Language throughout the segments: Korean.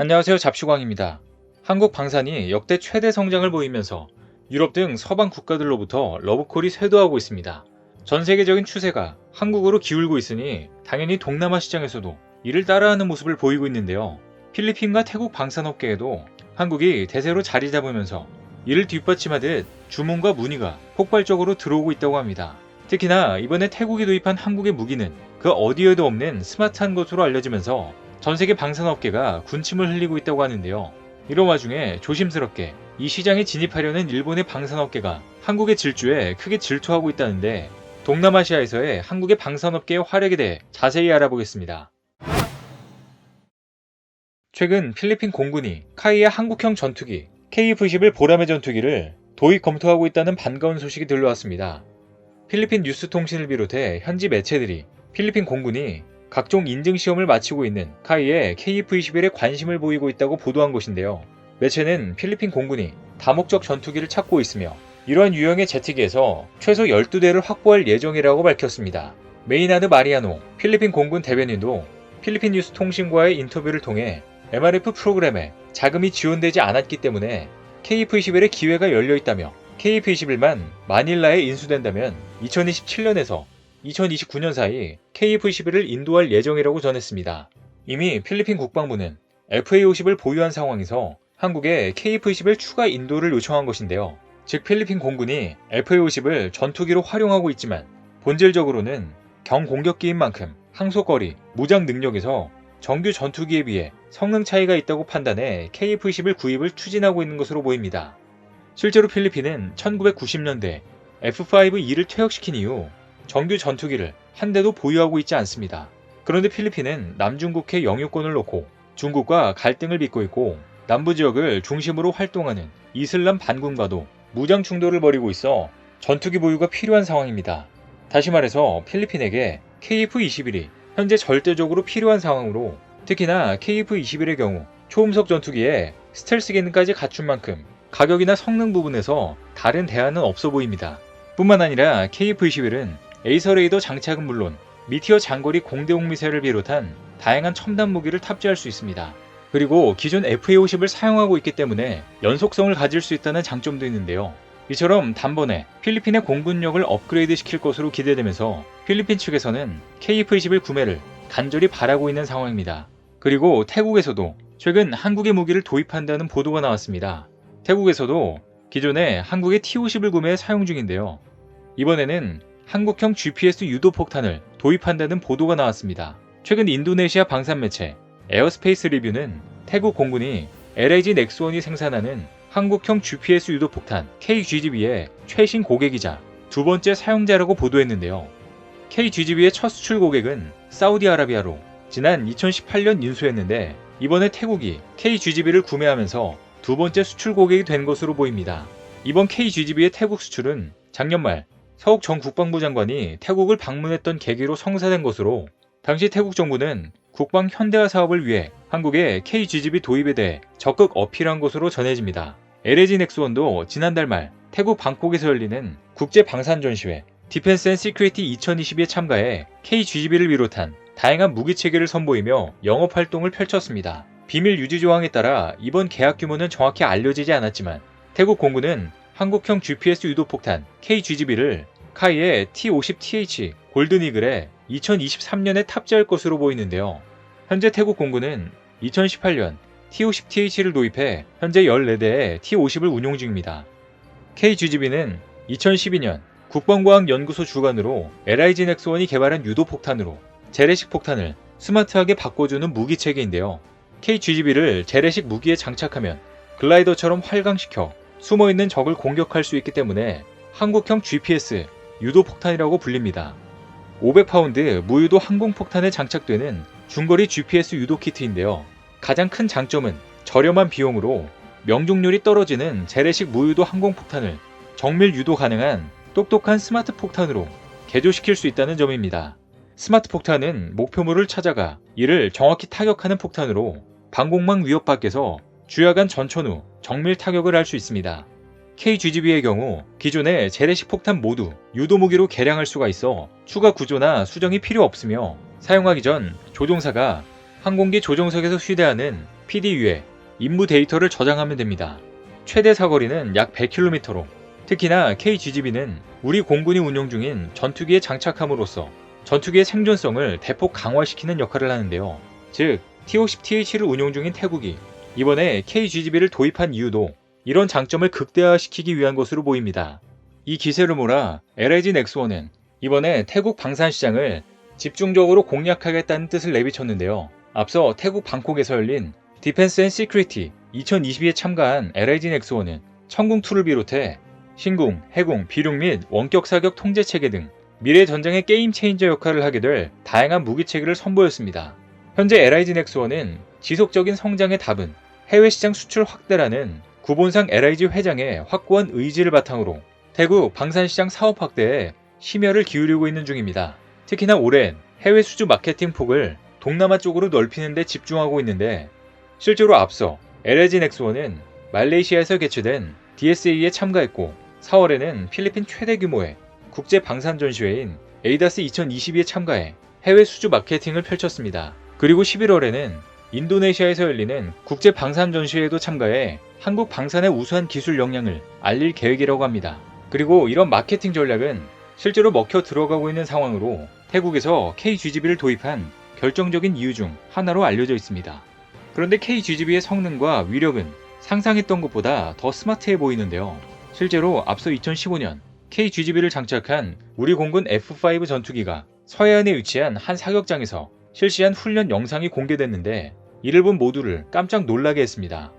안녕하세요. 잡시광입니다. 한국 방산이 역대 최대 성장을 보이면서 유럽 등 서방 국가들로부터 러브콜이 쇄도하고 있습니다. 전 세계적인 추세가 한국으로 기울고 있으니 당연히 동남아 시장에서도 이를 따라하는 모습을 보이고 있는데요. 필리핀과 태국 방산업계에도 한국이 대세로 자리 잡으면서 이를 뒷받침하듯 주문과 문의가 폭발적으로 들어오고 있다고 합니다. 특히나 이번에 태국이 도입한 한국의 무기는 그 어디에도 없는 스마트한 것으로 알려지면서 전 세계 방산업계가 군침을 흘리고 있다고 하는데요. 이런 와중에 조심스럽게 이 시장에 진입하려는 일본의 방산업계가 한국의 질주에 크게 질투하고 있다는데 동남아시아에서의 한국의 방산업계의 활약에 대해 자세히 알아보겠습니다. 최근 필리핀 공군이 카이의 한국형 전투기 KF-11 보라매 전투기를 도입 검토하고 있다는 반가운 소식이 들려왔습니다. 필리핀 뉴스통신을 비롯해 현지 매체들이 필리핀 공군이 각종 인증시험을 마치고 있는 카이의 KF-21에 관심을 보이고 있다고 보도한 것인데요. 매체는 필리핀 공군이 다목적 전투기를 찾고 있으며 이러한 유형의 제트기에서 최소 12대를 확보할 예정이라고 밝혔습니다. 메이나드 마리아노 필리핀 공군 대변인도 필리핀 뉴스통신과의 인터뷰를 통해 MRF 프로그램에 자금이 지원되지 않았기 때문에 KF-21의 기회가 열려있다며 KF-21만 마닐라에 인수된다면 2027년에서 2029년 사이 KF-21을 인도할 예정이라고 전했습니다. 이미 필리핀 국방부는 FA-50을 보유한 상황에서 한국에 KF-21 추가 인도를 요청한 것인데요. 즉 필리핀 공군이 FA-50을 전투기로 활용하고 있지만 본질적으로는 경공격기인 만큼 항속거리, 무장 능력에서 정규 전투기에 비해 성능 차이가 있다고 판단해 KF-21 구입을 추진하고 있는 것으로 보입니다. 실제로 필리핀은 1990년대 F-5E를 퇴역시킨 이후 정규 전투기를 한 대도 보유하고 있지 않습니다. 그런데 필리핀은 남중국해 영유권을 놓고 중국과 갈등을 빚고 있고 남부 지역을 중심으로 활동하는 이슬람 반군과도 무장 충돌을 벌이고 있어 전투기 보유가 필요한 상황입니다. 다시 말해서 필리핀에게 KF-21이 현재 절대적으로 필요한 상황으로 특히나 KF-21의 경우 초음속 전투기에 스텔스 기능까지 갖춘 만큼 가격이나 성능 부분에서 다른 대안은 없어 보입니다. 뿐만 아니라 KF-21은 에이서 레이더 장착은 물론 미티어 장거리 공대공 미사일을 비롯한 다양한 첨단 무기를 탑재할 수 있습니다. 그리고 기존 FA-50을 사용하고 있기 때문에 연속성을 가질 수 있다는 장점도 있는데요. 이처럼 단번에 필리핀의 공군력을 업그레이드 시킬 것으로 기대되면서 필리핀 측에서는 KF-21 구매를 간절히 바라고 있는 상황입니다. 그리고 태국에서도 최근 한국의 무기를 도입한다는 보도가 나왔습니다. 태국에서도 기존에 한국의 T-50을 구매해 사용 중인데요. 이번에는 한국형 GPS 유도 폭탄을 도입한다는 보도가 나왔습니다. 최근 인도네시아 방산 매체 에어스페이스 리뷰는 태국 공군이 LIG 넥스원이 생산하는 한국형 GPS 유도 폭탄 KGB의 최신 고객이자 두 번째 사용자라고 보도했는데요. KGB의 첫 수출 고객은 사우디아라비아로 지난 2018년 인수했는데 이번에 태국이 KGB를 구매하면서 두 번째 수출 고객이 된 것으로 보입니다. 이번 KGB의 태국 수출은 작년 말 서욱 전 국방부 장관이 태국을 방문했던 계기로 성사된 것으로 당시 태국 정부는 국방 현대화 사업을 위해 한국의 KGB 도입에 대해 적극 어필한 것으로 전해집니다. LG 넥스원도 지난달 말 태국 방콕에서 열리는 국제 방산 전시회 디펜스 앤 시큐리티 2022에 참가해 KGB를 비롯한 다양한 무기 체계를 선보이며 영업 활동을 펼쳤습니다. 비밀 유지 조항에 따라 이번 계약 규모는 정확히 알려지지 않았지만 태국 공군은 한국형 GPS 유도폭탄 KGB를 카이의 T-50TH 골든이글에 2023년에 탑재할 것으로 보이는데요. 현재 태국 공군은 2018년 T-50TH를 도입해 현재 14대의 T-50을 운용 중입니다. KGB는 2012년 국방과학연구소 주관으로 LIG 넥스원이 개발한 유도폭탄으로 재래식 폭탄을 스마트하게 바꿔주는 무기체계인데요. KGB를 재래식 무기에 장착하면 글라이더처럼 활강시켜 숨어있는 적을 공격할 수 있기 때문에 한국형 GPS 유도폭탄이라고 불립니다. 500파운드 무유도 항공폭탄에 장착되는 중거리 GPS 유도 키트인데요. 가장 큰 장점은 저렴한 비용으로 명중률이 떨어지는 재래식 무유도 항공폭탄을 정밀 유도 가능한 똑똑한 스마트 폭탄으로 개조시킬 수 있다는 점입니다. 스마트 폭탄은 목표물을 찾아가 이를 정확히 타격하는 폭탄으로 방공망 위협 밖에서 주야간 전천 후 정밀 타격을 할 수 있습니다. KGB의 경우 기존의 재래식 폭탄 모두 유도 무기로 개량할 수가 있어 추가 구조나 수정이 필요 없으며 사용하기 전 조종사가 항공기 조종석에서 휴대하는 PDU에 임무 데이터를 저장하면 됩니다. 최대 사거리는 약 100km로 특히나 KGB는 우리 공군이 운용 중인 전투기에 장착함으로써 전투기의 생존성을 대폭 강화시키는 역할을 하는데요. 즉 T-50TH를 운용 중인 태국이 이번에 KGB를 도입한 이유도 이런 장점을 극대화시키기 위한 것으로 보입니다. 이 기세를 몰아 LIG 넥스원은 이번에 태국 방산시장을 집중적으로 공략하겠다는 뜻을 내비쳤는데요. 앞서 태국 방콕에서 열린 디펜스 앤 시큐리티 2022에 참가한 LIG 넥스원은 천궁2를 비롯해 신궁, 해궁, 비룡 및 원격 사격 통제 체계 등 미래 전쟁의 게임 체인저 역할을 하게 될 다양한 무기 체계를 선보였습니다. 현재 LIG 넥스원은 지속적인 성장의 답은 해외 시장 수출 확대라는 구본상 LIG 회장의 확고한 의지를 바탕으로 태국 방산시장 사업 확대에 심혈을 기울이고 있는 중입니다. 특히나 올해는 해외 수주 마케팅 폭을 동남아 쪽으로 넓히는 데 집중하고 있는데 실제로 앞서 LIG 넥스원은 말레이시아에서 개최된 DSA에 참가했고 4월에는 필리핀 최대 규모의 국제 방산 전시회인 에이다스 2022에 참가해 해외 수주 마케팅을 펼쳤습니다. 그리고 11월에는 인도네시아에서 열리는 국제 방산 전시회에도 참가해 한국 방산의 우수한 기술 역량을 알릴 계획이라고 합니다. 그리고 이런 마케팅 전략은 실제로 먹혀 들어가고 있는 상황으로 태국에서 KGB를 도입한 결정적인 이유 중 하나로 알려져 있습니다. 그런데 KGB의 성능과 위력은 상상했던 것보다 더 스마트해 보이는데요. 실제로 앞서 2015년 KGB를 장착한 우리 공군 F5 전투기가 서해안에 위치한 한 사격장에서 실시한 훈련 영상이 공개됐는데 이를 본 모두를 깜짝 놀라게 했습니다.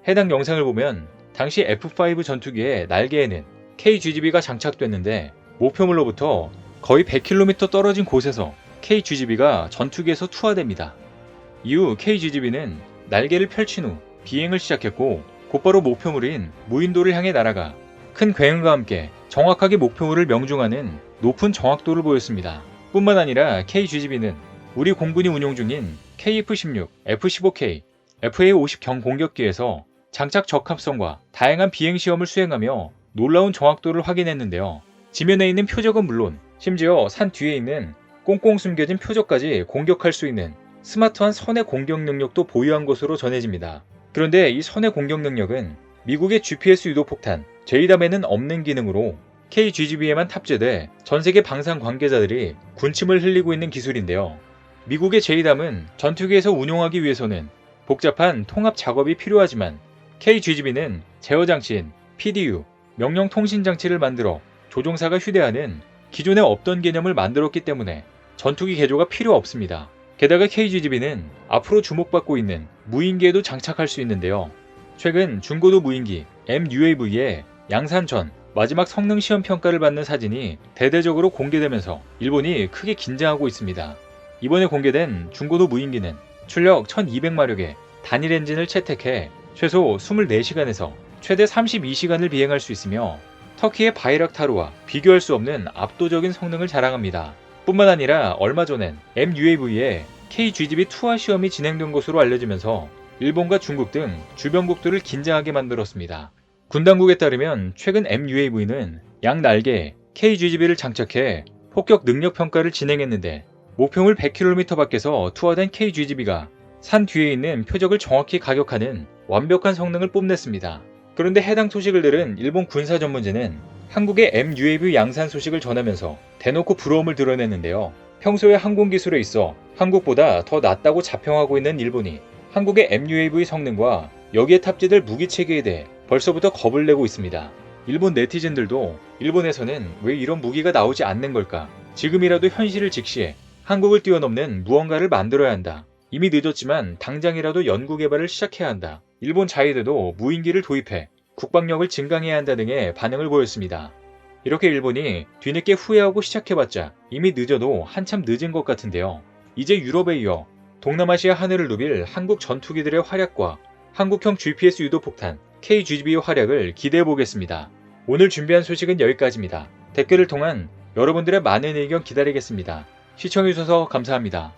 해당 영상을 보면 당시 F5 전투기의 날개에는 KGB가 장착됐는데 목표물로부터 거의 100km 떨어진 곳에서 KGB가 전투기에서 투하됩니다. 이후 KGB는 날개를 펼친 후 비행을 시작했고 곧바로 목표물인 무인도를 향해 날아가 큰 굉음과 함께 정확하게 목표물을 명중하는 높은 정확도를 보였습니다. 뿐만 아니라 KGB는 우리 공군이 운용 중인 KF-16, F-15K, FA-50 경공격기에서 장착 적합성과 다양한 비행 시험을 수행하며 놀라운 정확도를 확인했는데요. 지면에 있는 표적은 물론 심지어 산 뒤에 있는 꽁꽁 숨겨진 표적까지 공격할 수 있는 스마트한 선의 공격 능력도 보유한 것으로 전해집니다. 그런데 이 선의 공격 능력은 미국의 GPS 유도 폭탄 JDAM에는 없는 기능으로 KGB에만 탑재돼 전세계 방산 관계자들이 군침을 흘리고 있는 기술인데요. 미국의 JDAM은 전투기에서 운용하기 위해서는 복잡한 통합 작업이 필요하지만 KGB는 제어 장치인 PDU, 명령 통신 장치를 만들어 조종사가 휴대하는 기존에 없던 개념을 만들었기 때문에 전투기 개조가 필요 없습니다. 게다가 KGB는 앞으로 주목받고 있는 무인기에도 장착할 수 있는데요. 최근 중고도 무인기 MUAV의 양산 전 마지막 성능 시험 평가를 받는 사진이 대대적으로 공개되면서 일본이 크게 긴장하고 있습니다. 이번에 공개된 중고도 무인기는 출력 1200마력의 단일 엔진을 채택해 최소 24시간에서 최대 32시간을 비행할 수 있으며 터키의 바이락타르와 비교할 수 없는 압도적인 성능을 자랑합니다. 뿐만 아니라 얼마 전엔 MUAV의 KGB 투하 시험이 진행된 것으로 알려지면서 일본과 중국 등 주변국들을 긴장하게 만들었습니다. 군 당국에 따르면 최근 MUAV는 양 날개에 KGB를 장착해 폭격 능력 평가를 진행했는데 목표물 100km 밖에서 투하된 KGB가 산 뒤에 있는 표적을 정확히 가격하는 완벽한 성능을 뽐냈습니다. 그런데 해당 소식을 들은 일본 군사 전문지는 한국의 MUAV 양산 소식을 전하면서 대놓고 부러움을 드러냈는데요. 평소에 항공 기술에 있어 한국보다 더 낫다고 자평하고 있는 일본이 한국의 MUAV 성능과 여기에 탑재될 무기 체계에 대해 벌써부터 겁을 내고 있습니다. 일본 네티즌들도 일본에서는 왜 이런 무기가 나오지 않는 걸까? 지금이라도 현실을 직시해 한국을 뛰어넘는 무언가를 만들어야 한다. 이미 늦었지만 당장이라도 연구 개발을 시작해야 한다. 일본 자위대도 무인기를 도입해 국방력을 증강해야 한다 등의 반응을 보였습니다. 이렇게 일본이 뒤늦게 후회하고 시작해봤자 이미 늦어도 한참 늦은 것 같은데요. 이제 유럽에 이어 동남아시아 하늘을 누빌 한국 전투기들의 활약과 한국형 GPS 유도 폭탄 KGB의 활약을 기대해보겠습니다. 오늘 준비한 소식은 여기까지입니다. 댓글을 통한 여러분들의 많은 의견 기다리겠습니다. 시청해주셔서 감사합니다.